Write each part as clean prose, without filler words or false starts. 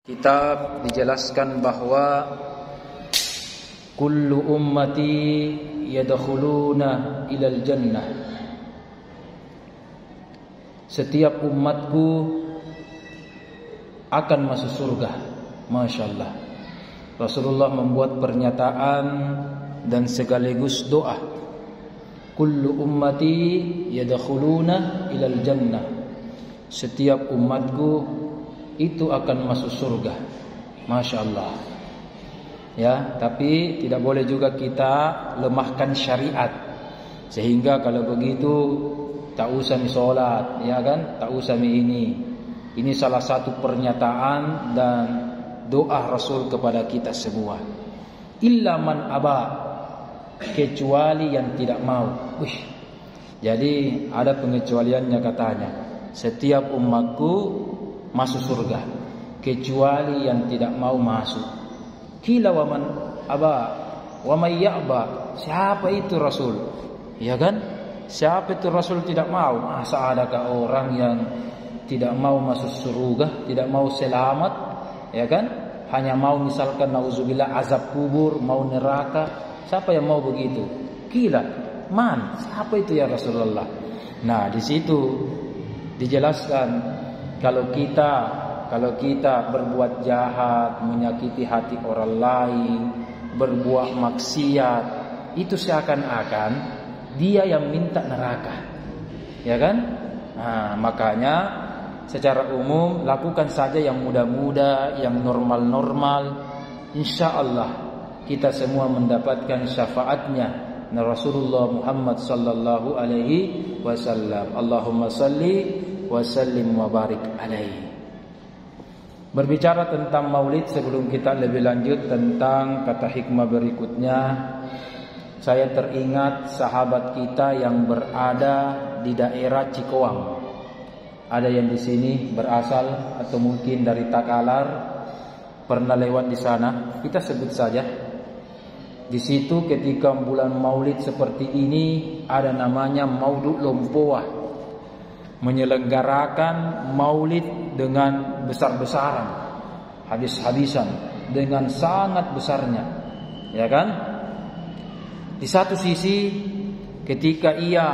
Kitab dijelaskan bahwa kullu ummati yadkhuluna ilal jannah. Setiap umatku akan masuk surga. Masya Allah. Rasulullah membuat pernyataan dan sekaligus doa. Kullu ummati yadkhuluna ilal jannah. Setiap umatku itu akan masuk surga. Masya Allah. Ya, tapi tidak boleh juga kita lemahkan syariat, sehingga kalau begitu tak usah mi sholat, ya kan? Tak usah mi ini. Ini salah satu pernyataan dan doa Rasul kepada kita semua. Illa man aba, kecuali yang tidak mau. Jadi ada pengecualiannya katanya. Setiap umatku masuk surga kecuali yang tidak mau masuk. Qila wa man aba wa may ya'ba. Siapa itu Rasul? Ya kan? Siapa itu Rasul tidak mau? Masa adakah orang yang tidak mau masuk surga, tidak mau selamat, ya kan? Hanya mau misalkan nauzubillah azab kubur, mau neraka. Siapa yang mau begitu? Qila man, siapa itu ya Rasulullah? Nah, di situ dijelaskan kalau kita berbuat jahat, menyakiti hati orang lain, berbuat maksiat, itu seakan-akan dia yang minta neraka, ya kan? Nah, makanya secara umum lakukan saja yang mudah-mudah, yang normal-normal. Insya Allah kita semua mendapatkan syafaatnya Rasulullah Muhammad sallallahu alaihi wasallam. Allahumma salli wa sallim wa barik alaihi. Berbicara tentang maulid, sebelum kita lebih lanjut tentang kata hikmah berikutnya, saya teringat sahabat kita yang berada di daerah Cikoang. Ada yang di sini berasal atau mungkin dari Takalar, pernah lewat di sana. Kita sebut saja. Di situ ketika bulan maulid seperti ini ada namanya Maulud Lompoa, menyelenggarakan maulid dengan besar-besaran, habis-habisan, dengan sangat besarnya, ya kan? Di satu sisi ketika ia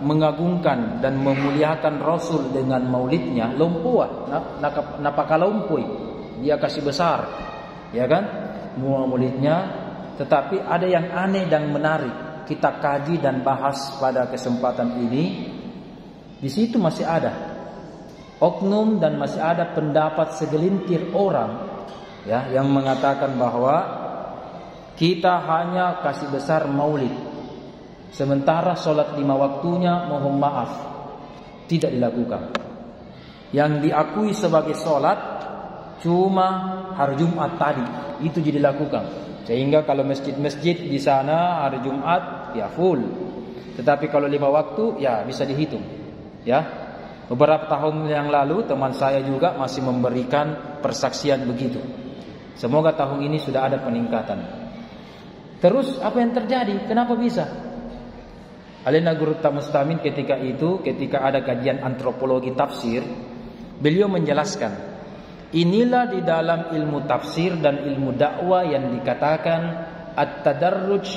mengagungkan dan memuliakan Rasul dengan maulidnya, Lompoa, napakalampui, dia kasih besar, ya kan? Maulidnya. Tetapi ada yang aneh dan menarik, kita kaji dan bahas pada kesempatan ini. Di situ masih ada oknum dan masih ada pendapat segelintir orang, ya, yang mengatakan bahwa kita hanya kasih besar maulid, sementara sholat 5 waktunya mohon maaf tidak dilakukan. Yang diakui sebagai sholat cuma hari Jumat tadi, itu jadi dilakukan. Sehingga kalau masjid-masjid di sana hari Jumat ya full. Tetapi kalau 5 waktu ya bisa dihitung. Ya, beberapa tahun yang lalu teman saya juga masih memberikan persaksian begitu. Semoga tahun ini sudah ada peningkatan. Terus apa yang terjadi? Kenapa bisa? Alena Guru Tamustamin ketika ada kajian antropologi tafsir, beliau menjelaskan, inilah di dalam ilmu tafsir dan ilmu dakwah yang dikatakan at-tadarruj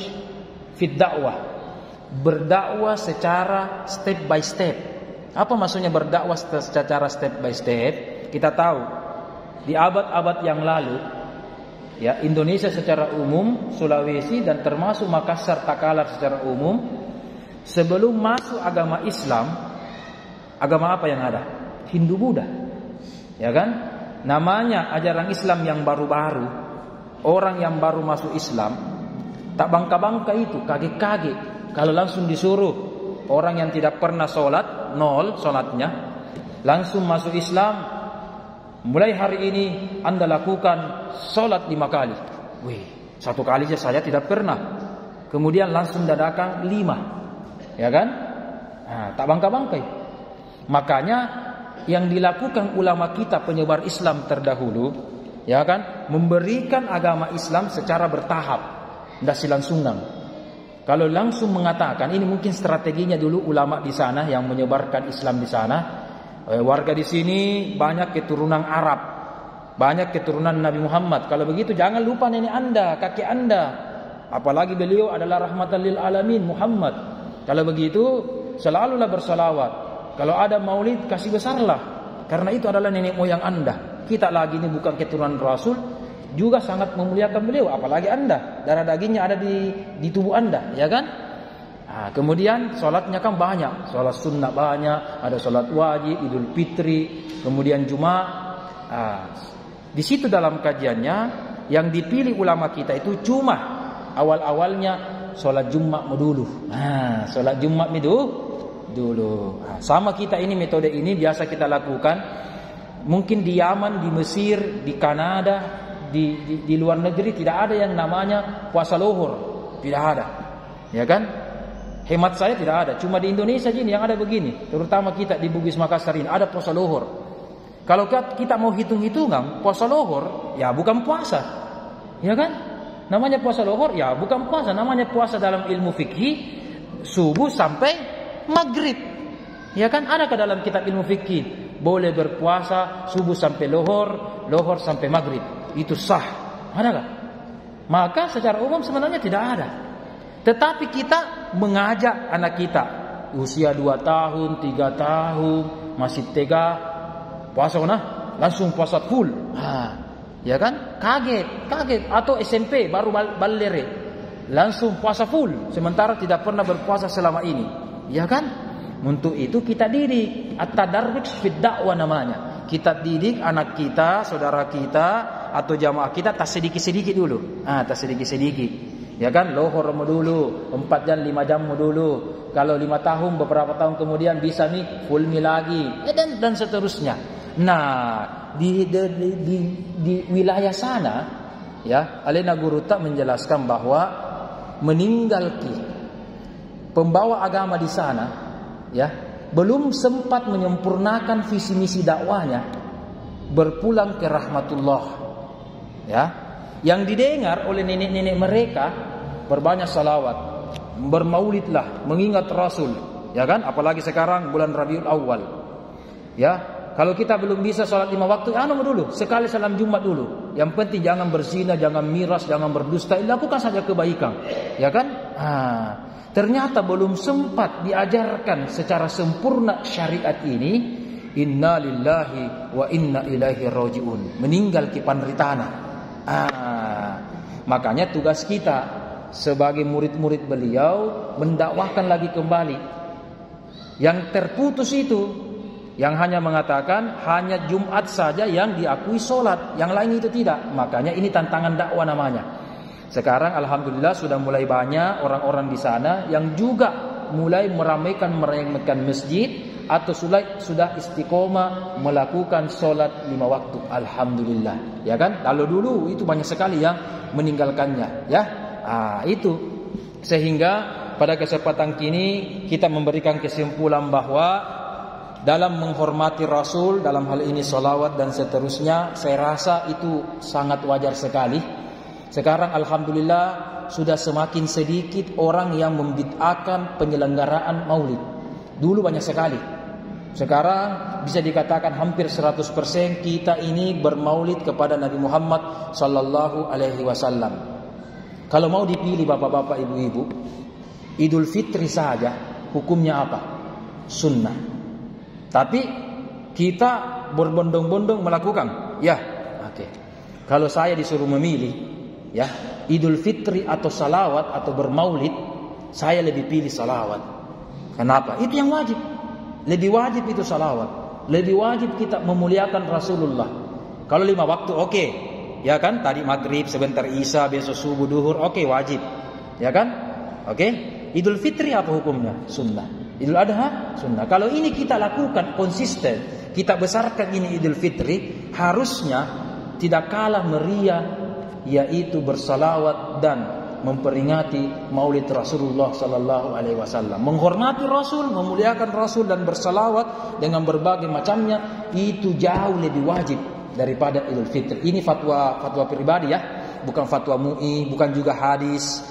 fid dakwah, berdakwah secara step by step. Apa maksudnya berdakwah secara step by step? Kita tahu di abad-abad yang lalu, ya, Indonesia secara umum, Sulawesi dan termasuk Makassar, Takalar secara umum, sebelum masuk agama Islam, agama apa yang ada? Hindu Buddha, ya kan? Namanya ajaran Islam yang baru-baru, orang yang baru masuk Islam tak bangka-bangka itu, kaget-kaget kalau langsung disuruh orang yang tidak pernah sholat, nol sholatnya, langsung masuk Islam. Mulai hari ini Anda lakukan sholat 5 kali. Wih, 1 kali saja saya tidak pernah. Kemudian langsung dadakan 5, ya kan? Nah, tak bangka-bangkai. Makanya yang dilakukan ulama kita penyebar Islam terdahulu, ya kan, memberikan agama Islam secara bertahap, tidak silangsungan. Kalau langsung mengatakan, ini mungkin strateginya dulu ulama di sana yang menyebarkan Islam di sana. Warga di sini banyak keturunan Arab, banyak keturunan Nabi Muhammad. Kalau begitu jangan lupa nenek Anda, kakek Anda. Apalagi beliau adalah rahmatan lil alamin Muhammad. Kalau begitu selalulah bersalawat. Kalau ada maulid kasih besarlah, karena itu adalah nenek moyang Anda. Kita lagi ini bukan keturunan Rasul, juga sangat memuliakan beliau, apalagi Anda, darah dagingnya ada di tubuh Anda, ya kan? Nah, kemudian sholatnya kan banyak, sholat sunnah banyak, ada sholat wajib, Idul Fitri, kemudian Jumat. Di situ dalam kajiannya yang dipilih ulama kita itu cuma awal-awalnya sholat Jumat dulu. Sholat Jumat dulu. Sama kita ini, metode ini biasa kita lakukan. Mungkin di Yaman, di Mesir, di Kanada, di luar negeri tidak ada yang namanya puasa lohor, tidak ada, ya kan? Hemat saya tidak ada, cuma di Indonesia ini yang ada begini, terutama kita di Bugis Makassar ini ada puasa lohor. Kalau kita mau hitung-hitungan puasa lohor, ya bukan puasa, ya kan? Namanya puasa lohor, ya bukan puasa, namanya puasa dalam ilmu fikih subuh sampai maghrib, ya kan? Ada ke dalam kitab ilmu fikih boleh berpuasa subuh sampai lohor sampai maghrib, itu sah, ada nggak? Maka secara umum sebenarnya tidak ada. Tetapi kita mengajak anak kita usia 2 tahun, 3 tahun masih tega puasa langsung puasa full. Ya kan? Kaget atau SMP baru balere langsung puasa full sementara tidak pernah berpuasa selama ini. Ya kan? Untuk itu kita didik at-tadarruj fid dakwah namanya. Kita didik anak kita, saudara kita atau jamaah kita tas sedikit-sedikit dulu. Tas sedikit-sedikit. Ya kan, lohor dulu 4 jam 5 jam dulu. Kalau 5 tahun beberapa tahun kemudian bisa nih full lagi, dan seterusnya. Nah, di wilayah sana ya, Alena Guru tak menjelaskan bahwa meninggal pembawa agama di sana ya, belum sempat menyempurnakan visi misi dakwahnya, berpulang ke rahmatullah ya. Yang didengar oleh nenek-nenek mereka berbanyak salawat, bermaulidlah, mengingat Rasul, ya kan? Apalagi sekarang bulan Rabiul Awal. Ya, kalau kita belum bisa salat 5 waktu, dulu, sekali salam Jumat dulu. Yang penting jangan berzina, jangan miras, jangan berdusta, lakukan saja kebaikan. Ya kan? Ternyata belum sempat diajarkan secara sempurna syariat ini. Inna lillahi wa inna ilaihi raji'un. Meninggal ki panritana. Makanya tugas kita sebagai murid-murid beliau mendakwahkan lagi kembali. Yang terputus itu, yang hanya mengatakan hanya Jumat saja yang diakui sholat, yang lain itu tidak. Makanya ini tantangan dakwah namanya. Sekarang alhamdulillah sudah mulai banyak orang-orang di sana yang juga mulai meramaikan masjid atau sudah istiqomah melakukan sholat 5 waktu. Alhamdulillah, ya kan? Kalau dulu itu banyak sekali yang meninggalkannya, ya. Itu sehingga pada kesempatan kini kita memberikan kesimpulan bahwa dalam menghormati Rasul, dalam hal ini sholawat dan seterusnya, saya rasa itu sangat wajar sekali. Sekarang alhamdulillah sudah semakin sedikit orang yang membid'ahkan penyelenggaraan maulid. Dulu banyak sekali. Sekarang bisa dikatakan hampir 100% kita ini bermaulid kepada Nabi Muhammad sallallahu alaihi wasallam. Kalau mau dipilih bapak-bapak, ibu-ibu, Idul Fitri saja hukumnya apa? Sunnah. Tapi kita berbondong-bondong melakukan. Ya, oke. Kalau saya disuruh memilih, ya, Idul Fitri atau salawat atau bermaulid, saya lebih pilih salawat. Kenapa? Itu yang wajib. Lebih wajib itu salawat. Lebih wajib kita memuliakan Rasulullah. Kalau 5 waktu oke. Ya kan? Tadi maghrib, sebentar isya, besok subuh, duhur, oke, wajib. Ya kan? Oke. Idul Fitri apa hukumnya? Sunnah. Idul Adha? Sunnah. Kalau ini kita lakukan konsisten, kita besarkan ini Idul Fitri, harusnya tidak kalah meriah, yaitu bersalawat dan memperingati maulid Rasulullah sallallahu alaihi wasallam. Menghormati Rasul, memuliakan Rasul dan bersalawat dengan berbagai macamnya, itu jauh lebih wajib daripada Idul Fitri. Ini fatwa pribadi ya, bukan fatwa MUI, bukan juga hadis,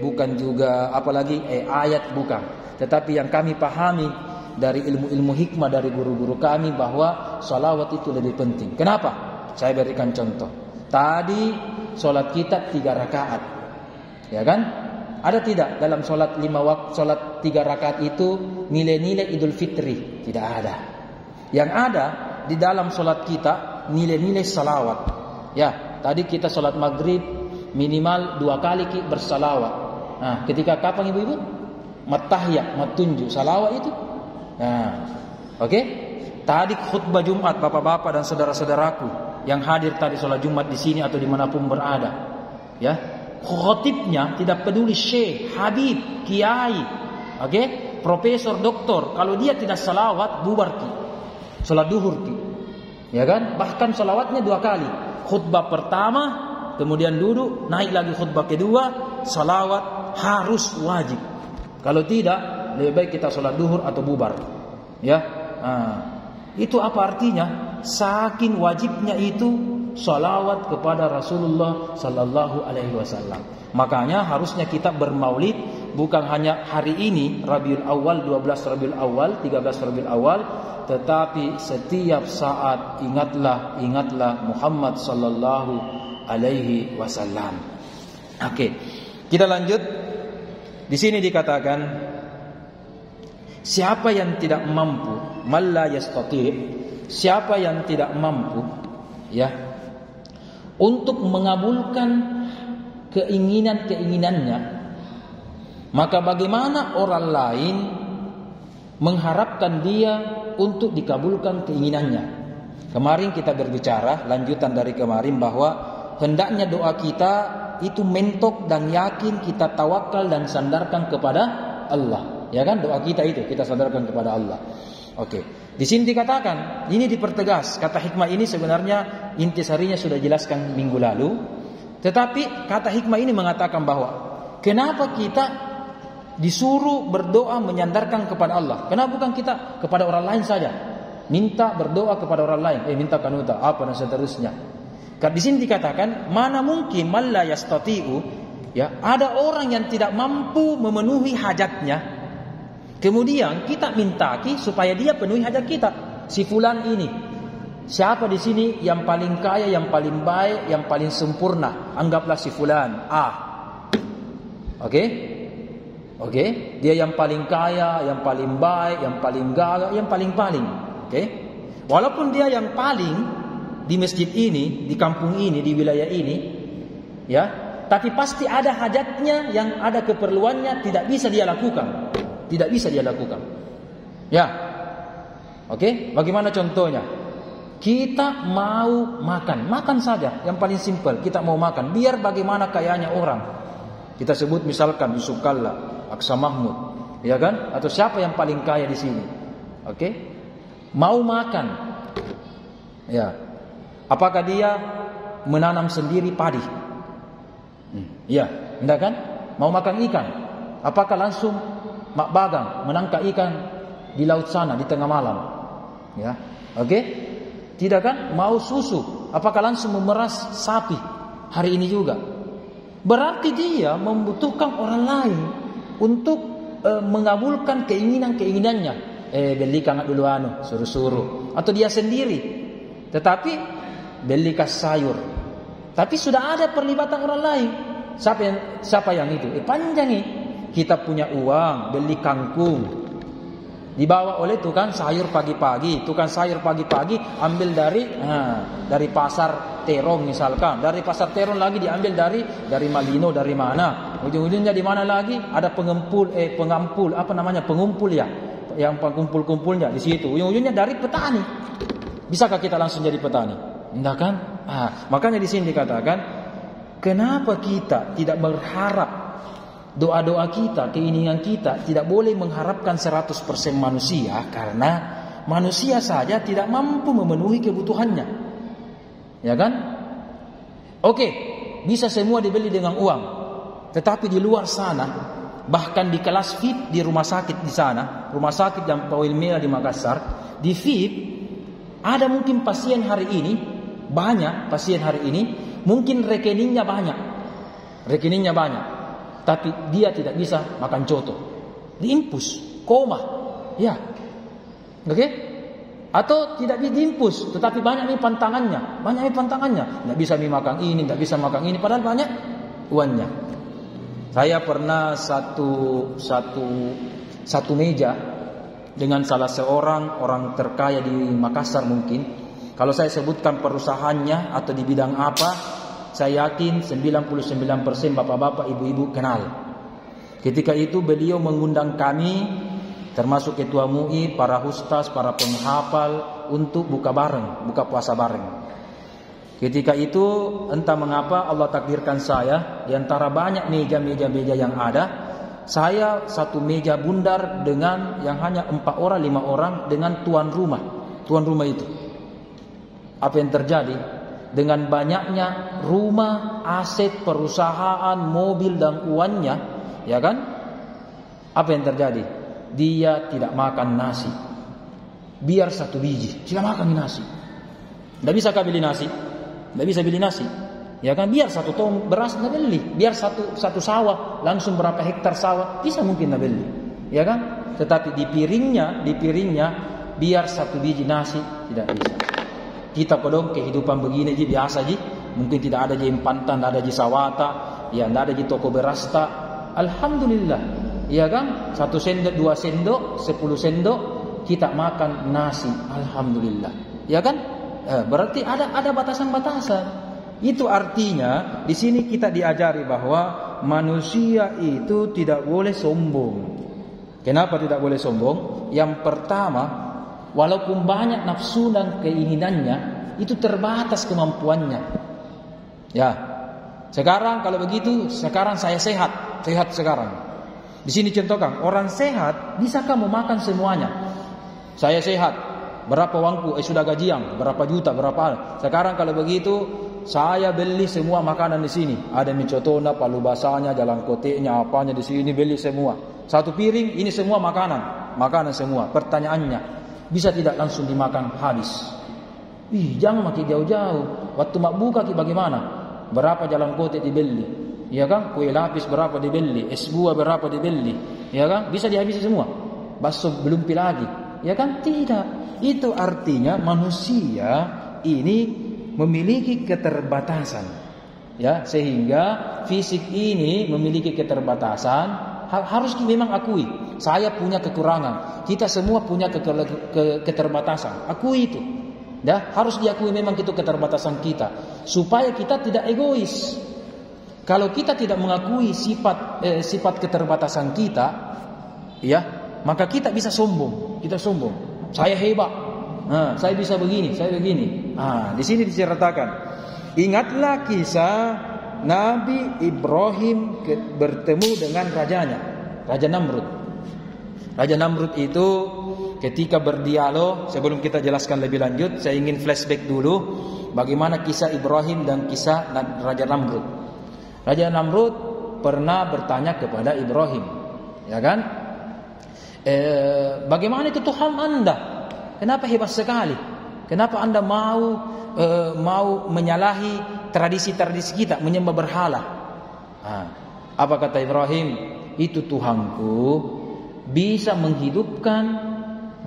bukan juga apalagi ayat, bukan. Tetapi yang kami pahami dari ilmu-ilmu hikmah dari guru-guru kami bahwa salawat itu lebih penting. Kenapa? Saya berikan contoh. Tadi sholat kita 3 rakaat, ya kan? Ada tidak dalam sholat 5 waktu, sholat 3 rakaat itu nilai-nilai Idul Fitri? Tidak ada. Yang ada di dalam sholat kita nilai-nilai salawat. Ya, tadi kita sholat maghrib minimal 2 kali bersalawat. Nah, ketika kapan ibu-ibu? Matahiyat, matunjuk salawat itu. Nah, oke? Tadi khutbah Jumat, bapak-bapak dan saudara-saudaraku yang hadir tadi sholat Jumat di sini atau dimanapun berada, ya, khotibnya tidak peduli syekh, habib, kiai, oke, profesor, doktor, kalau dia tidak salawat bubar ki, sholat duhur ki, ya kan? Bahkan salawatnya 2 kali, khutbah pertama, kemudian duduk, naik lagi khutbah kedua, salawat harus wajib. Kalau tidak, lebih baik kita sholat duhur atau bubar, ya. Itu apa artinya? Saking wajibnya itu salawat kepada Rasulullah sallallahu alaihi wasallam. Makanya harusnya kita bermaulid bukan hanya hari ini Rabiul Awal, 12 Rabiul Awal, 13 Rabiul Awal, tetapi setiap saat ingatlah Muhammad sallallahu alaihi wasallam. Oke. Kita lanjut. Di sini dikatakan siapa yang tidak mampu, man la yastati', siapa yang tidak mampu, ya, untuk mengabulkan keinginan-keinginannya, maka bagaimana orang lain mengharapkan dia untuk dikabulkan keinginannya? Kemarin kita berbicara, lanjutan dari kemarin, bahwa hendaknya doa kita itu mentok dan yakin, kita tawakal dan sandarkan kepada Allah. Ya kan, doa kita itu kita sandarkan kepada Allah. Oke. Di sini dikatakan, ini dipertegas. Kata hikmah ini sebenarnya intisarinya sudah jelaskan minggu lalu. Tetapi kata hikmah ini mengatakan bahwa kenapa kita disuruh berdoa menyandarkan kepada Allah? Kenapa bukan kita kepada orang lain saja? Minta berdoa kepada orang lain, minta kanuta apa dan seterusnya. Di sini dikatakan, mana mungkin man la yastati'u, ya, ada orang yang tidak mampu memenuhi hajatnya, kemudian kita mintaki supaya dia penuhi hajat kita. Si fulan ini, siapa di sini yang paling kaya, yang paling baik, yang paling sempurna? Anggaplah si fulan A. Oke? Dia yang paling kaya, yang paling baik, yang paling gagah, yang paling. Oke? Walaupun dia yang paling di masjid ini, di kampung ini, di wilayah ini, ya, tapi pasti ada hajatnya yang ada keperluannya tidak bisa dia lakukan. Ya. Oke? Bagaimana contohnya? Kita mau makan saja, yang paling simpel, kita mau makan. Biar bagaimana kayanya orang. Kita sebut misalkan Yusuf Kalla, Aksa Mahmud, ya kan? Atau siapa yang paling kaya di sini? Oke? Mau makan. Ya. Apakah dia menanam sendiri padi? Iya, enggak kan? Mau makan ikan, apakah langsung mak bagang menangkap ikan di laut sana di tengah malam? Ya, oke? Tidak kan? Mau susu, apakah langsung memeras sapi hari ini juga? Berarti dia membutuhkan orang lain untuk mengabulkan keinginannya. Belikan dulu suruh-suruh, atau dia sendiri. Tetapi belikan sayur. Tapi sudah ada perlibatan orang lain. Siapa yang itu? Panjang kita punya uang, beli kangkung, dibawa oleh tukang sayur pagi-pagi. Tukang sayur pagi-pagi ambil dari pasar Terong misalkan. Dari pasar Terong lagi diambil dari Malino, dari mana? Ujung-ujungnya di mana lagi? Ada pengumpul ya. Yang pengumpul-kumpulnya di situ. Ujung-ujungnya dari petani. Bisakah kita langsung jadi petani? Enggak kan? Makanya di sini dikatakan, kenapa kita tidak berharap doa-doa kita, keinginan kita tidak boleh mengharapkan 100% manusia, karena manusia saja tidak mampu memenuhi kebutuhannya. Ya kan? Oke, bisa semua dibeli dengan uang. Tetapi di luar sana, bahkan di kelas VIP di rumah sakit di sana, rumah sakit yang Pauil Mela di Makassar, di VIP ada mungkin pasien hari ini, mungkin rekeningnya banyak, tapi dia tidak bisa makan coto, diimpus, koma, ya, oke? Atau tidak diimpus, tetapi banyak nih pantangannya. Tidak bisa makan ini, tidak bisa makan ini, padahal banyak uangnya. Saya pernah satu meja dengan salah seorang orang terkaya di Makassar mungkin. Kalau saya sebutkan perusahaannya atau di bidang apa, saya yakin 99% bapak-bapak, ibu-ibu kenal. Ketika itu beliau mengundang kami, termasuk ketua MUI, para ustaz, para penghafal, untuk buka puasa bareng. Ketika itu entah mengapa Allah takdirkan saya di antara banyak meja yang ada, saya satu meja bundar dengan yang hanya 4 orang 5 orang dengan tuan rumah itu. Apa yang terjadi? Dengan banyaknya rumah, aset, perusahaan, mobil dan uangnya, ya kan? Apa yang terjadi? Dia tidak makan nasi. Biar 1 biji, tidak makan nasi. Tidak bisa beli nasi. Tidak bisa beli nasi. Ya kan, biar 1 ton beras tidak beli. Biar satu sawah, langsung berapa hektar sawah, bisa mungkin tidak beli. Ya kan? Tetapi di piringnya biar 1 biji nasi tidak bisa. Kita kodong kehidupan begini ji biasa ji. Mungkin tidak ada ji pantan, tidak ada ji sawata, ya tidak ada ji toko beras tak. Alhamdulillah. Ya kan? 1 sendok, 2 sendok, 10 sendok kita makan nasi. Alhamdulillah. Ya kan? Berarti ada batasan-batasan. Itu artinya di sini kita diajari bahwa manusia itu tidak boleh sombong. Kenapa tidak boleh sombong? Yang pertama, walaupun banyak nafsu dan keinginannya, itu terbatas kemampuannya. Ya. Sekarang kalau begitu, sekarang saya sehat sekarang. Di sini contohkan, orang sehat bisakah memakan semuanya? Saya sehat, berapa uangku? Sudah gajian, berapa juta, berapa? Sekarang kalau begitu, saya beli semua makanan di sini. Ada mie cotona, palu basahnya, jalan koteknya, apanya di sini beli semua. 1 piring, ini semua makanan semua. Pertanyaannya, bisa tidak langsung dimakan habis? Jangan makin jauh-jauh. Waktu mak buka bagaimana? Berapa jalan kotek dibeli? Ya kan? Kue lapis berapa dibeli? Es buah berapa dibeli? Ya kan? Bisa dihabisi semua. Bakso belum lagi. Ya kan? Tidak. Itu artinya manusia ini memiliki keterbatasan. Ya, sehingga fisik ini memiliki keterbatasan, harus memang akui. Saya punya kekurangan. Kita semua punya keterbatasan. Akui itu. Ya, harus diakui memang itu keterbatasan kita supaya kita tidak egois. Kalau kita tidak mengakui sifat keterbatasan kita, ya, maka kita bisa sombong. Kita sombong. Saya hebat. Saya bisa begini, saya begini. Di sini diceritakan. Ingatlah kisah Nabi Ibrahim bertemu dengan rajanya, Raja Namrud. Raja Namrud itu ketika berdialog, sebelum kita jelaskan lebih lanjut, saya ingin flashback dulu bagaimana kisah Ibrahim dan kisah Raja Namrud. Raja Namrud pernah bertanya kepada Ibrahim, ya kan? Bagaimana itu Tuhan Anda? Kenapa hebat sekali? Kenapa Anda mau menyalahi tradisi-tradisi kita, menyembah berhala? Apa kata Ibrahim? Itu Tuhanku bisa menghidupkan,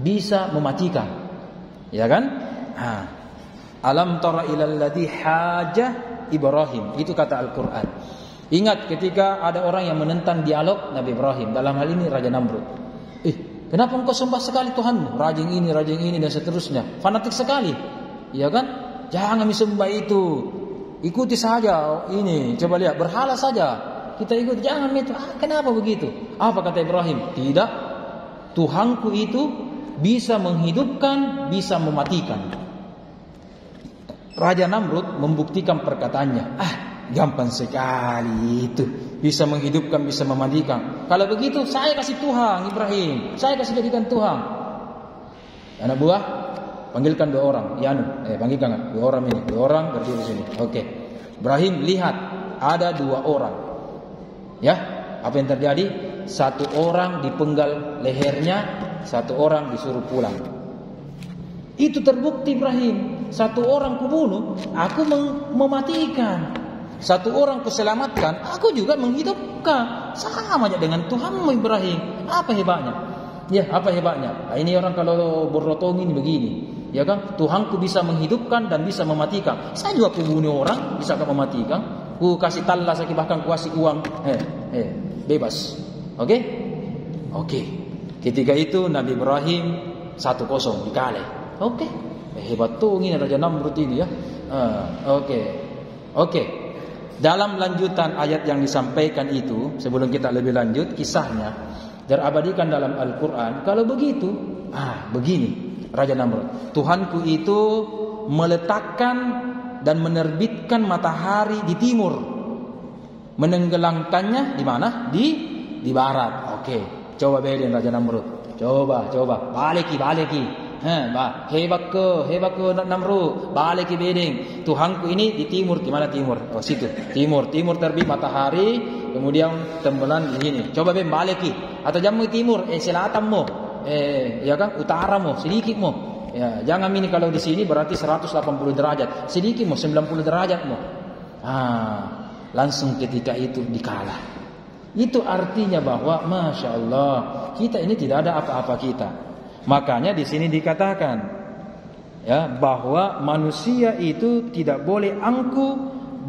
bisa mematikan. Ya kan? Alam tara ilal ladzi haja Ibrahim. Itu kata Al-Quran. Ingat ketika ada orang yang menentang dialog Nabi Ibrahim, dalam hal ini Raja Namrud. Kenapa engkau sembah sekali Tuhanmu? Rajin ini dan seterusnya. Fanatik sekali. Ya kan? Jangan sembah itu. Ikuti saja ini. Coba lihat, berhala saja. Kita ikut, jangan itu. Kenapa begitu? Apa kata Ibrahim? Tidak. Tuhanku itu bisa menghidupkan, bisa mematikan. Raja Namrud membuktikan perkataannya. Gampang sekali itu. Bisa menghidupkan, bisa mematikan. Kalau begitu saya kasih Tuhan Ibrahim. Saya kasih jadikan Tuhan. Anak buah, panggilkan 2 orang. Panggilkan 2 orang ini. 2 orang berdiri di sini. Oke. Ibrahim lihat ada 2 orang. Ya, apa yang terjadi? 1 orang dipenggal lehernya, 1 orang disuruh pulang. Itu terbukti Ibrahim. 1 orang kubunuh, aku mematikan. 1 orang kuselamatkan, aku juga menghidupkan. Sama aja dengan Tuhanmu Ibrahim. Apa hebatnya? Ya, apa hebatnya? Ini orang kalau berotong ini begini. ya kan? Tuhanku bisa menghidupkan dan bisa mematikan. Saya juga bunuh orang, bisa kan mematikan. Ku kasih tallas, bahkan ku kasih uang, bebas. Oke? Oke. Ketika itu Nabi Ibrahim 1-0 dikalah. Oke. Hebat tuh ini Raja Namrud ini ya. Oke. Dalam lanjutan ayat yang disampaikan itu, sebelum kita lebih lanjut kisahnya, terabadikan dalam Al-Quran. Kalau begitu, begini Raja Namrud. Tuhanku itu meletakkan dan menerbitkan matahari di timur, menenggelamkannya di mana? Di barat. Oke. Coba bedin Raja Namrud. Coba. Baliki. Hebat ke Namrud. Baliki beding. Tuhanku ini di timur. Gimana timur? Oh situ. Timur terbit matahari, kemudian tembelan di sini. Coba ben baliki. Atau jamu timur, selatanmu. Ya kan? Utaramu, sedikitmu. Ya, jangan ini kalau di sini berarti 180 derajat. Sedikitmu 90 derajatmu. Langsung ketika itu dikalah. Itu artinya bahwa Masya Allah, kita ini tidak ada apa-apa kita. Makanya di sini dikatakan ya, bahwa manusia itu tidak boleh angkuh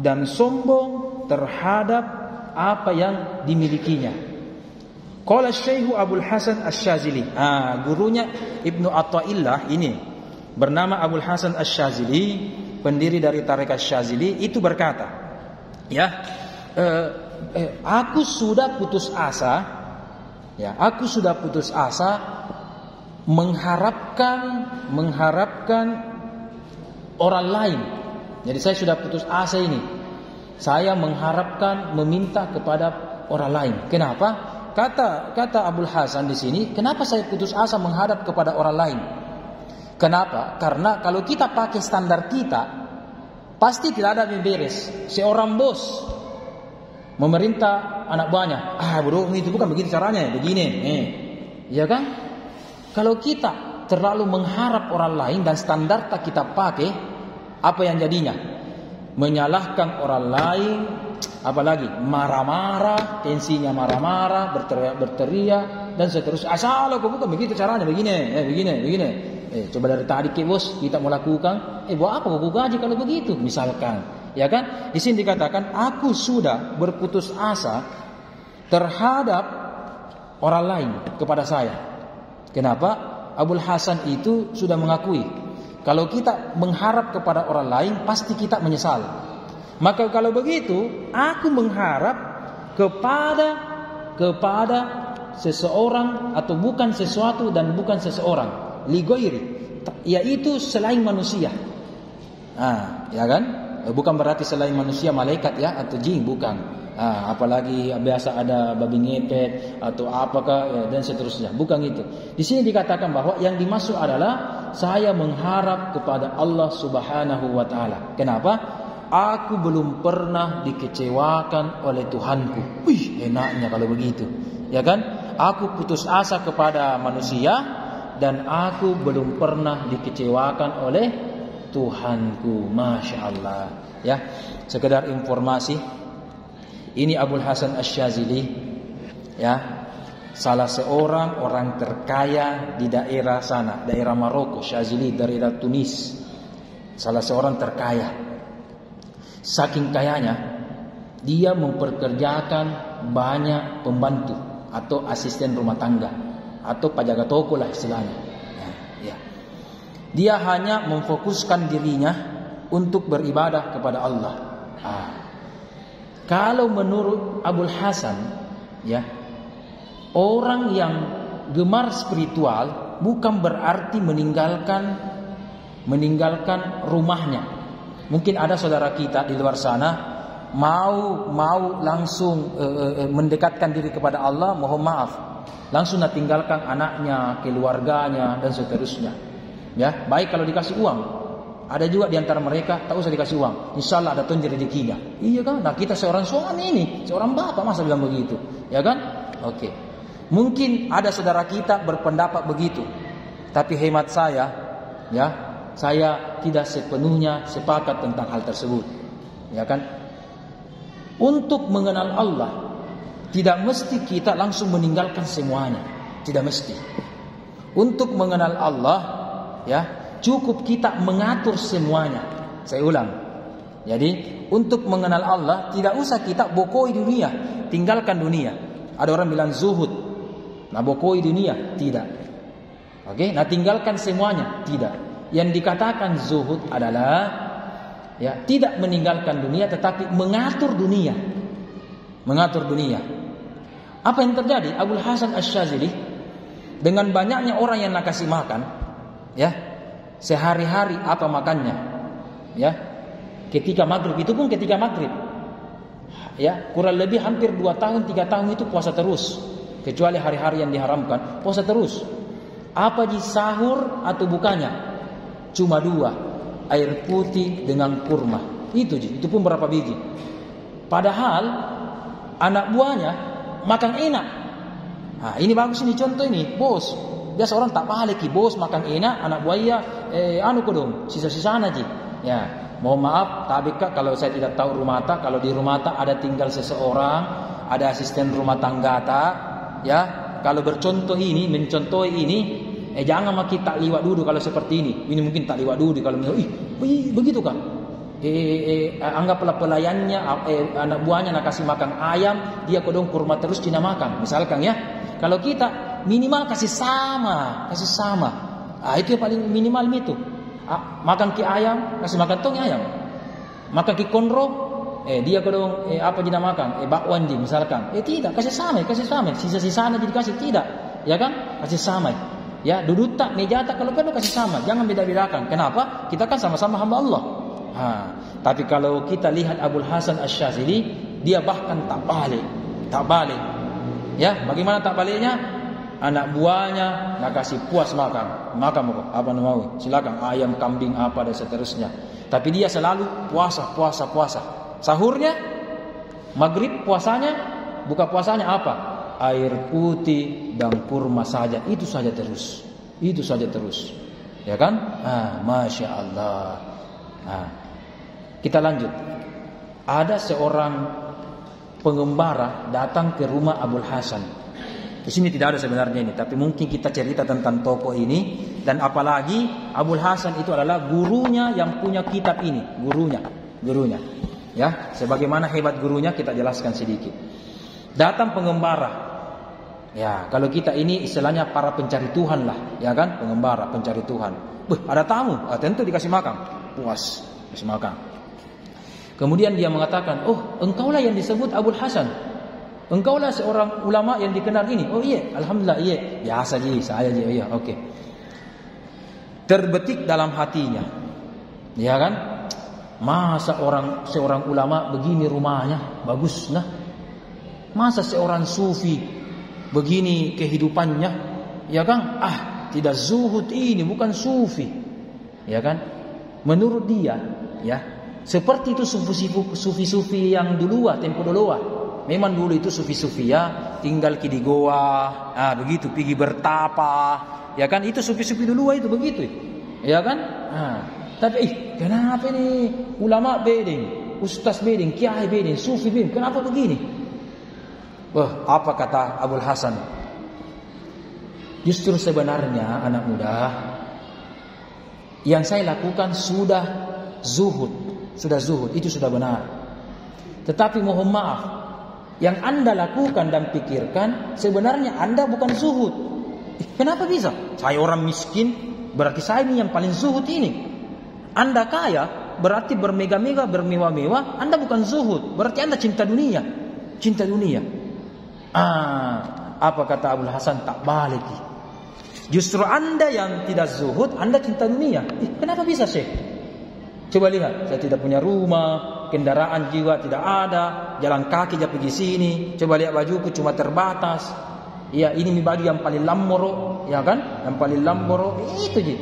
dan sombong terhadap apa yang dimilikinya. Qala Syekh Abdul Hasan Asy-Syazili. Gurunya Ibnu Athaillah ini bernama Abdul Hasan Asy-Syazili, pendiri dari tarekat Syazili, itu berkata, ya, aku sudah putus asa mengharapkan orang lain. Jadi saya sudah putus asa ini. Saya mengharapkan meminta kepada orang lain. Kenapa? Kata Abdul Hasan di sini, kenapa saya putus asa menghadap kepada orang lain? Kenapa? Karena kalau kita pakai standar kita, pasti tidak ada yang beres. Seorang bos memerintah anak buahnya, bro, itu bukan begitu caranya, begini, ya kan? Kalau kita terlalu mengharap orang lain dan standar tak kita pakai, apa yang jadinya? Menyalahkan orang lain, apalagi marah-marah, tensinya marah-marah, berteriak dan seterusnya. Asal kok bukan begitu caranya, begini. Coba dari tadi ke bos kita melakukan, buat apa kok gaji kalau begitu, misalkan. Ya kan? Di sini dikatakan aku sudah berputus asa terhadap orang lain kepada saya. Kenapa? Abdul Hasan itu sudah mengakui kalau kita mengharap kepada orang lain pasti kita menyesal. Maka kalau begitu aku mengharap kepada seseorang atau bukan sesuatu dan bukan seseorang, lighairi, yaitu selain manusia. Ya kan? Bukan berarti selain manusia malaikat ya atau jin, bukan. Apalagi biasa ada babi ngepet atau apakah ya, dan seterusnya. Bukan itu. Di sini dikatakan bahwa yang dimaksud adalah saya mengharap kepada Allah Subhanahu wa taala. Kenapa? Aku belum pernah dikecewakan oleh Tuhanku. Wih, enaknya kalau begitu. Ya kan? Aku putus asa kepada manusia dan aku belum pernah dikecewakan oleh Tuhanku. Masya Allah. Ya, sekedar informasi, ini Abdul Hasan Asy-Syazili, ya, salah seorang orang terkaya di daerah sana, daerah Maroko. Syazili daerah Tunis, salah seorang terkaya. Saking kayanya, dia memperkerjakan banyak pembantu atau asisten rumah tangga atau penjaga toko lah istilahnya. Ya. Dia hanya memfokuskan dirinya untuk beribadah kepada Allah. Kalau menurut Abdul Hasan, ya, orang yang gemar spiritual bukan berarti meninggalkan rumahnya. Mungkin ada saudara kita di luar sana mau langsung mendekatkan diri kepada Allah, mohon maaf, langsung tinggalkan anaknya, keluarganya dan seterusnya. Ya, baik kalau dikasih uang. Ada juga di antara mereka tak usah dikasih uang, insyaallah ada tunjuk rezekinya. Iya kan? Nah, kita seorang suami ini, seorang bapak masa bilang begitu, ya kan? Oke. Mungkin ada saudara kita berpendapat begitu. Tapi hemat saya, ya, saya tidak sepenuhnya sepakat tentang hal tersebut. Ya kan? Untuk mengenal Allah tidak mesti kita langsung meninggalkan semuanya, tidak mesti. Untuk mengenal Allah, ya, cukup kita mengatur semuanya. Saya ulang. Jadi untuk mengenal Allah tidak usah kita bokoi dunia, tinggalkan dunia. Ada orang bilang zuhud, nah bokoi dunia, tidak. Oke, nah tinggalkan semuanya, tidak. Yang dikatakan zuhud adalah ya tidak meninggalkan dunia tetapi mengatur dunia. Mengatur dunia. Apa yang terjadi? Abul Hasan Asy-Syadzili dengan banyaknya orang yang nak kasih makan, ya, sehari-hari apa makannya, ya, ketika maghrib, itu pun ketika maghrib, ya, kurang lebih hampir 2 tahun 3 tahun itu puasa terus, kecuali hari-hari yang diharamkan, puasa terus. Apa di sahur atau bukanya? Cuma 2, air putih dengan kurma, itu pun berapa biji. Padahal anak buahnya makan enak. Nah, ini bagus ini contoh ini, bos. Biasa orang tak balik, bos makan enak, anak buaya kodong, sisa-sisa aja. Ya, mohon maaf, tapi kalau saya tidak tahu rumah tak, kalau di rumah tak ada tinggal seseorang, ada asisten rumah tangga tak, ya. Kalau mencontoh ini, jangan makin tak liwat dulu kalau seperti ini. Ini mungkin tak liwat dulu kalau begitu kan? Anggaplah pelayannya, anak buahnya nak kasih makan ayam, dia kodong kurma terus Cina makan, misalkan ya. Kalau kita minimal kasih sama. Itu yang paling minimal itu. Makan ki ayam, kasih makan tong ayam. Makan ki konro, dia kodong apa Cina makan, bakwan di misalkan. Tidak, kasih sama. Sisa-sisa jadi kasih tidak, ya kan? Kasih sama. Ya, duduk tak meja tak kalau perlu kasih sama, jangan beda-bedakan. Kenapa? Kita kan sama-sama hamba Allah. Tapi kalau kita lihat Abul Hasan Asy-Syadzili, dia bahkan tak balik. Ya, bagaimana tak baliknya? Anak buahnya nak kasih puas makan apa mau, silakan ayam, kambing apa dan seterusnya. Tapi dia selalu puasa. Sahurnya, maghrib puasanya, buka puasanya apa? Air putih dan kurma saja, itu saja terus. Ya kan? Masya Allah. Kita lanjut. Ada seorang pengembara datang ke rumah Abul Hasan. Di sini tidak ada sebenarnya ini, tapi mungkin kita cerita tentang tokoh ini. Dan apalagi Abul Hasan itu adalah gurunya yang punya kitab ini, gurunya. Ya, sebagaimana hebat gurunya kita jelaskan sedikit. Datang pengembara. Ya, kalau kita ini istilahnya para pencari Tuhan lah, ya kan? Pengembara, pencari Tuhan. Ada tamu, tentu dikasih makan, puas, kasih makan. Kemudian dia mengatakan, engkaulah yang disebut Abul Hasan. Engkaulah seorang ulama yang dikenal ini. Oh iya, alhamdulillah iya. Biasa je, saya je, iya, oke. Terbetik dalam hatinya, ya kan? Masa seorang ulama begini rumahnya, bagus nah. Masa seorang sufi begini kehidupannya, ya kan? Tidak zuhud ini, bukan sufi, ya kan? Menurut dia, ya, seperti itu sufi-sufi yang tempo dulu. Memang dulu itu sufi-sufi ya, tinggal di goa, begitu, pergi bertapa, ya kan? Itu sufi-sufi dulu itu begitu, ya kan? Tapi kenapa ini ulama beding, ustaz beding, kiai beding, sufi beding, kenapa begini? Apa kata Abul Hasan? Justru sebenarnya anak muda, yang saya lakukan sudah zuhud, itu sudah benar. Tetapi mohon maaf, yang Anda lakukan dan pikirkan sebenarnya Anda bukan zuhud. Kenapa bisa? Saya orang miskin, berarti saya ini yang paling zuhud ini. Anda kaya, berarti bermega-mega, bermewah-mewah, Anda bukan zuhud, berarti Anda cinta dunia. Apa kata Abul Hasan? Tak balik. Justru Anda yang tidak zuhud, Anda cinta dunia. Kenapa bisa Syekh? Coba lihat, saya tidak punya rumah, kendaraan juga tidak ada, jalan kaki aja pergi sini. Coba lihat bajuku cuma terbatas. Ya, ini baju yang paling lamboro, ya kan? Yang paling lamboro itu je.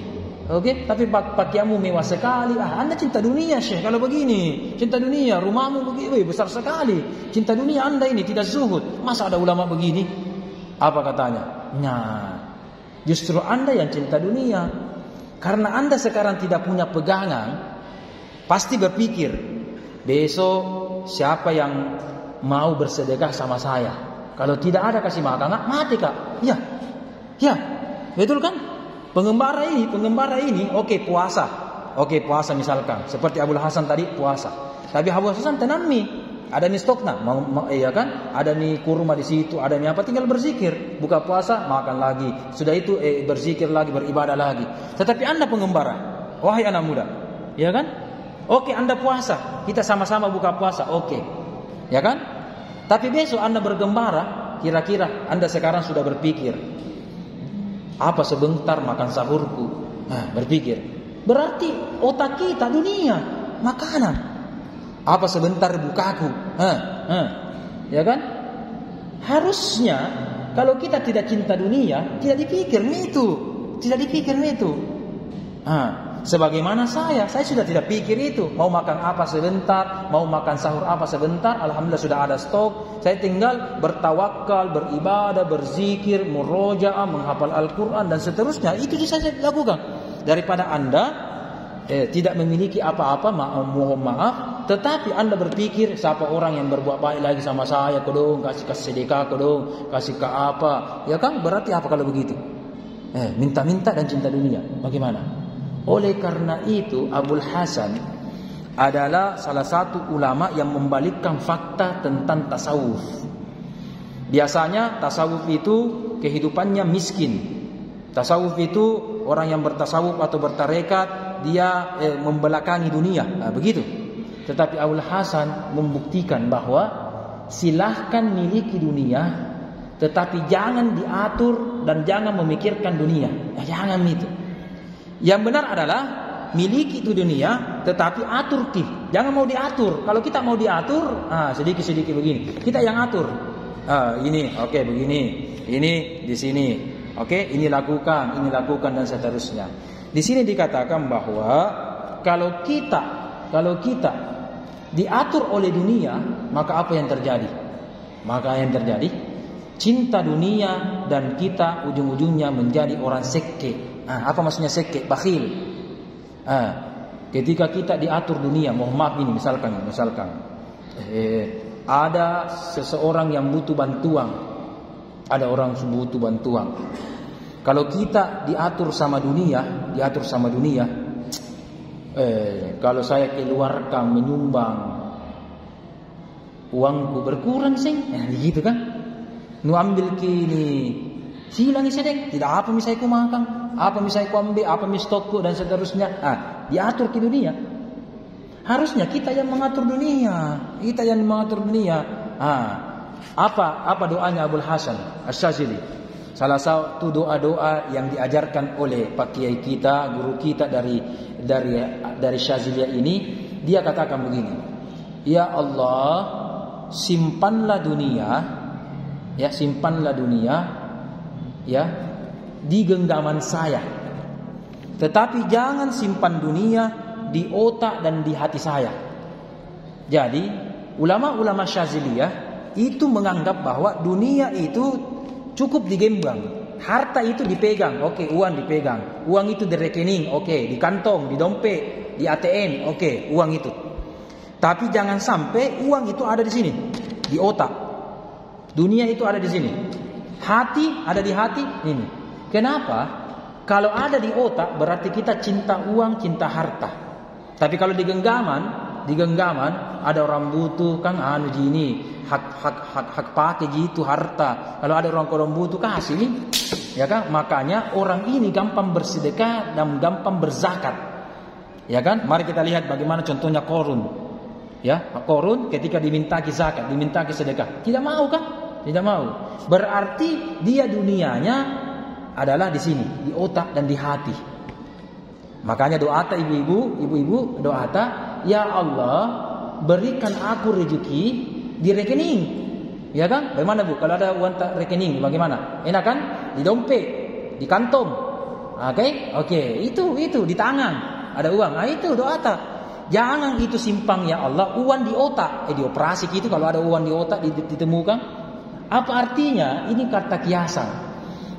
Oke, tapi pakaianmu mewah sekali. Anda cinta dunia Syekh kalau begini. Cinta dunia, rumahmu begini, besar sekali. Cinta dunia Anda ini tidak zuhud. Masa ada ulama begini? Apa katanya? Justru Anda yang cinta dunia. Karena Anda sekarang tidak punya pegangan, pasti berpikir, besok siapa yang mau bersedekah sama saya? Kalau tidak ada kasih makan, mati kak. Ya, betul kan? Pengembara ini, oke, puasa. Oke, puasa misalkan. Seperti Abul Hasan tadi, puasa. Tapi Abul Hasan tenang nih. Ada nih stoknya, iya kan? Ada nih kurma di situ, ada nih apa? Tinggal berzikir. Buka puasa, makan lagi. Sudah itu berzikir lagi, beribadah lagi. Tetapi Anda pengembara, wahai anak muda, ya kan? Oke, Anda puasa, kita sama-sama buka puasa, oke, ya kan? Tapi besok Anda bergembara, kira-kira Anda sekarang sudah berpikir, apa sebentar makan sahurku? Nah, berpikir. Berarti otak kita dunia, makanan. Apa sebentar bukaku? Ya kan? Harusnya kalau kita tidak cinta dunia, tidak dipikir itu. Sebagaimana saya sudah tidak pikir itu. Mau makan apa sebentar, mau makan sahur apa sebentar, alhamdulillah sudah ada stok. Saya tinggal bertawakal, beribadah, berzikir, murojaah, menghafal Al-Quran dan seterusnya. Itu bisa saya lakukan. Daripada Anda tidak memiliki apa-apa, mohon maaf, tetapi Anda berpikir siapa orang yang berbuat baik lagi sama saya, kodong kasih sedekah, kodong kasih ke apa, ya kan? Berarti apa kalau begitu? Minta-minta dan cinta dunia. Bagaimana? Oleh karena itu Abul Hasan adalah salah satu ulama yang membalikkan fakta tentang tasawuf. Biasanya tasawuf itu kehidupannya miskin. Tasawuf itu orang yang bertasawuf atau bertarekat dia membelakangi dunia, begitu. Tetapi Abul Hasan membuktikan bahwa silahkan miliki dunia, tetapi jangan diatur dan jangan memikirkan dunia. Jangan itu. Yang benar adalah miliki itu dunia, tetapi atur jangan mau diatur. Kalau kita mau diatur, sedikit-sedikit begini, kita yang atur. Ini oke, begini, ini di sini, oke, ini lakukan dan seterusnya. Di sini dikatakan bahwa kalau kita diatur oleh dunia, maka apa yang terjadi? Cinta dunia dan kita ujung-ujungnya menjadi orang sekte. Apa maksudnya sekte? Bakhil. Ketika kita diatur dunia, mohon maaf ini misalkan ada seseorang yang butuh bantuan, kalau kita diatur sama dunia, kalau saya keluarkan menyumbang uangku berkurang sih, gitu kan? Nu ambil kini hilang sedek, tidak apa misalnya ku makan, apa misalnya ku ambil, apa misalnya stokku dan seterusnya. Diatur ke dunia. Harusnya kita yang mengatur dunia. Apa doanya Abul Hasan Asy-Syadzili? Salah satu doa-doa yang diajarkan oleh Pak Kiai kita, guru kita dari Syadziliyah ini, dia katakan begini. Ya Allah, simpanlah dunia ya di genggaman saya, tetapi jangan simpan dunia di otak dan di hati saya. Jadi ulama-ulama Syadziliyah itu menganggap bahwa dunia itu cukup digenggam, harta itu dipegang, oke, uang dipegang, uang itu di rekening, oke, di kantong, di dompet, di ATM, oke, uang itu. Tapi jangan sampai uang itu ada di sini, di otak. Dunia itu ada di sini. Hati ada di hati ini. Kenapa? Kalau ada di otak berarti kita cinta uang, cinta harta. Tapi kalau di genggaman ada orang butuh kan gini, hak pakai gitu harta. Kalau ada orang butuh kasih nih. Ya kan? Makanya orang ini gampang bersedekah dan gampang berzakat. Ya kan? Mari kita lihat bagaimana contohnya Qarun. Ya, Qarun ketika dimintaki zakat, dimintaki sedekah, tidak mau kan? Tidak mau. Berarti dia dunianya adalah di sini, di otak dan di hati. Makanya doata ibu-ibu doata, ya Allah berikan aku rezeki di rekening. Ya kan? Bagaimana Bu? Kalau ada uang rekening bagaimana? Enak kan? Di dompet, di kantong. Oke, itu di tangan ada uang. Itu doata. Jangan itu simpang ya Allah uang di otak. Dioperasi gitu kalau ada uang di otak ditemukan. Apa artinya? Ini kata kiasan.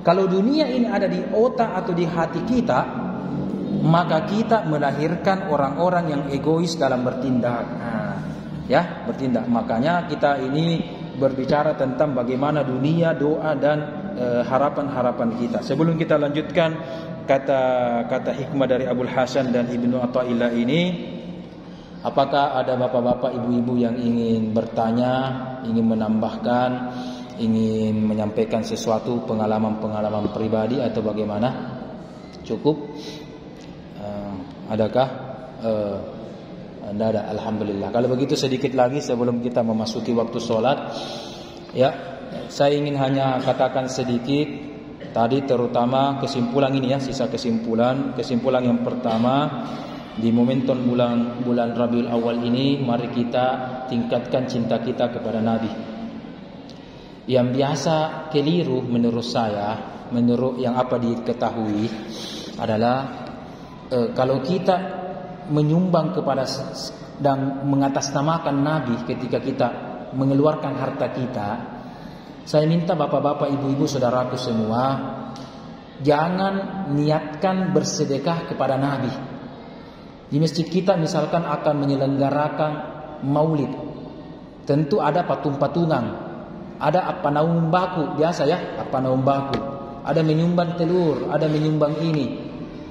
Kalau dunia ini ada di otak atau di hati kita, maka kita melahirkan orang-orang yang egois dalam bertindak. Bertindak. Makanya kita ini berbicara tentang bagaimana dunia, doa dan harapan-harapan kita. Sebelum kita lanjutkan kata hikmah dari Abul Hasan dan Ibnu Athaillah ini, apakah ada bapak-bapak, ibu-ibu yang ingin bertanya, ingin menambahkan, ingin menyampaikan sesuatu pengalaman-pengalaman pribadi atau bagaimana? Cukup? Adakah? Tidak ada. Alhamdulillah. Kalau begitu sedikit lagi sebelum kita memasuki waktu sholat, ya, saya ingin hanya katakan sedikit tadi, terutama kesimpulan ini ya, sisa kesimpulan yang pertama. Di momentum bulan Rabiul Awal ini, mari kita tingkatkan cinta kita kepada Nabi. Yang biasa keliru menurut saya, menurut yang apa diketahui adalah kalau kita menyumbang kepada dan mengatasnamakan Nabi ketika kita mengeluarkan harta kita, saya minta bapak-bapak, ibu-ibu, saudaraku semua, jangan niatkan bersedekah kepada Nabi. Di masjid kita misalkan akan menyelenggarakan maulid, tentu ada patung-patungan, ada apa naum baku, biasa ya, apa naum baku, ada menyumbang telur, ada menyumbang ini.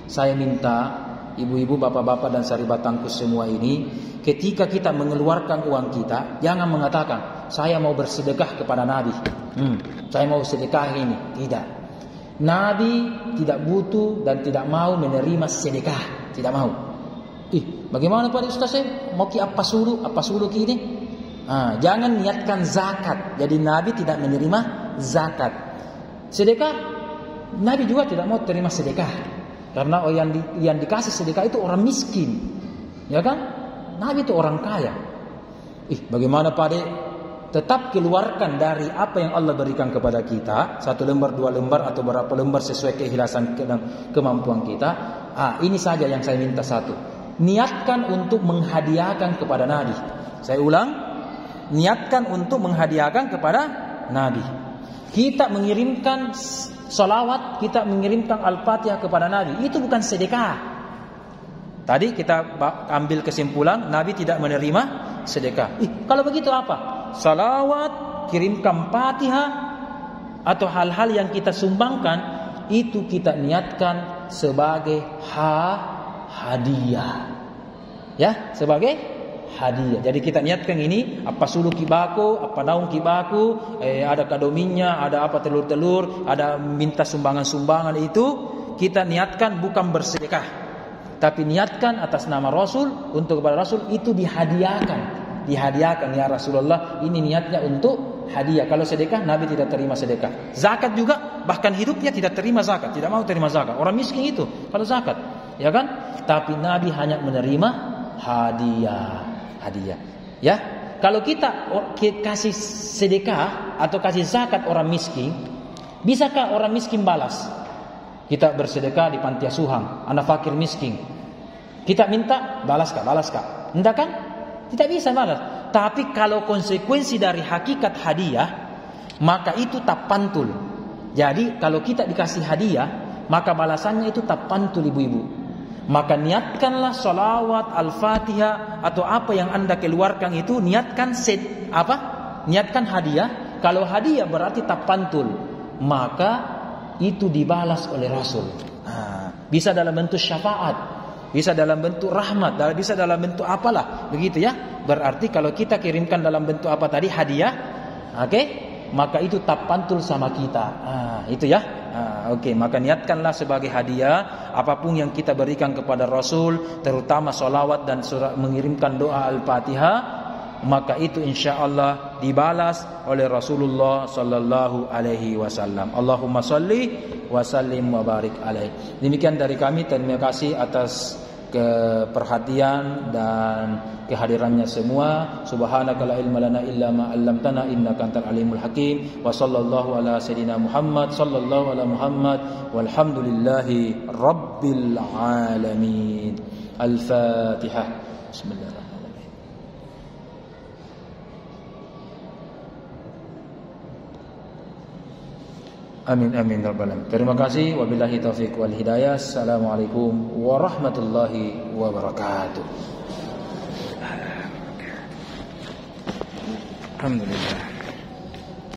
Saya minta ibu-ibu, bapak-bapak dan saribatangku semua ini, ketika kita mengeluarkan uang kita, jangan mengatakan saya mau bersedekah kepada Nabi, saya mau sedekah ini. Tidak. Nabi tidak butuh dan tidak mau menerima sedekah, tidak mau. Bagaimana Pak Ustaz? Mau ki apa suruh ki ini? Jangan niatkan zakat. Jadi Nabi tidak menerima zakat. Sedekah, Nabi juga tidak mau terima sedekah. Karena yang dikasih sedekah itu orang miskin, ya kan? Nabi itu orang kaya. Bagaimana Pak Dek? Tetap keluarkan dari apa yang Allah berikan kepada kita, 1 lembar, 2 lembar atau berapa lembar sesuai keikhlasan dan kemampuan kita. Ini saja yang saya minta satu. Niatkan untuk menghadiahkan kepada Nabi. Saya ulang, niatkan untuk menghadiahkan kepada Nabi. Kita mengirimkan salawat, kita mengirimkan Al-Fatihah kepada Nabi, itu bukan sedekah. Tadi kita ambil kesimpulan Nabi tidak menerima sedekah. Kalau begitu apa? Salawat, kirimkan Fatihah atau hal-hal yang kita sumbangkan, itu kita niatkan sebagai hadiah. Ya, sebagai hadiah. Jadi kita niatkan ini, apa sulu kibako, apa naung kibako, ada kadominya, ada apa telur-telur, ada minta sumbangan-sumbangan, itu kita niatkan bukan bersedekah, tapi niatkan atas nama Rasul, untuk kepada Rasul, itu dihadiahkan ya Rasulullah, ini niatnya untuk hadiah. Kalau sedekah, Nabi tidak terima sedekah. Zakat juga, bahkan hidupnya tidak terima zakat, tidak mau terima zakat. Orang miskin itu kalau zakat, ya kan? Tapi Nabi hanya menerima hadiah. Ya, kalau kita kasih sedekah atau kasih zakat orang miskin, bisakah orang miskin balas? Kita bersedekah di panti asuhan, anak fakir miskin, kita minta balaskah? Enggak kan? Tidak bisa balas. Tapi kalau konsekuensi dari hakikat hadiah, maka itu tak pantul. Jadi kalau kita dikasih hadiah, maka balasannya itu tak pantul, ibu-ibu. Maka niatkanlah salawat, Al-Fatihah atau apa yang Anda keluarkan itu, niatkan niatkan hadiah. Kalau hadiah berarti tak pantul, maka itu dibalas oleh Rasul. Bisa dalam bentuk syafaat, bisa dalam bentuk rahmat, bisa dalam bentuk apalah, begitu ya. Berarti kalau kita kirimkan dalam bentuk apa tadi, hadiah, maka itu tak pantul sama kita. Itu ya. Maka niatkanlah sebagai hadiah apapun yang kita berikan kepada Rasul, terutama salawat dan mengirimkan doa Al-Fatihah, maka itu insyaallah dibalas oleh Rasulullah sallallahu alaihi wasallam. Allahumma shalli wa sallim wa barik alaihi. Demikian dari kami, terima kasih atas keperhatian dan kehadirannya semua. Subhanaka la ilma lana illa ma 'allamtana innaka antal alimul hakim. Wa sallallahu ala sayidina Muhammad sallallahu ala Muhammad walhamdulillahi rabbil alamin. Al-Fatihah. Bismillahirrahmanirrahim. Amin amin rabbal alamin. Terima kasih, wabillahi taufik wal hidayah. Assalamualaikum warahmatullahi wabarakatuh. Alhamdulillah.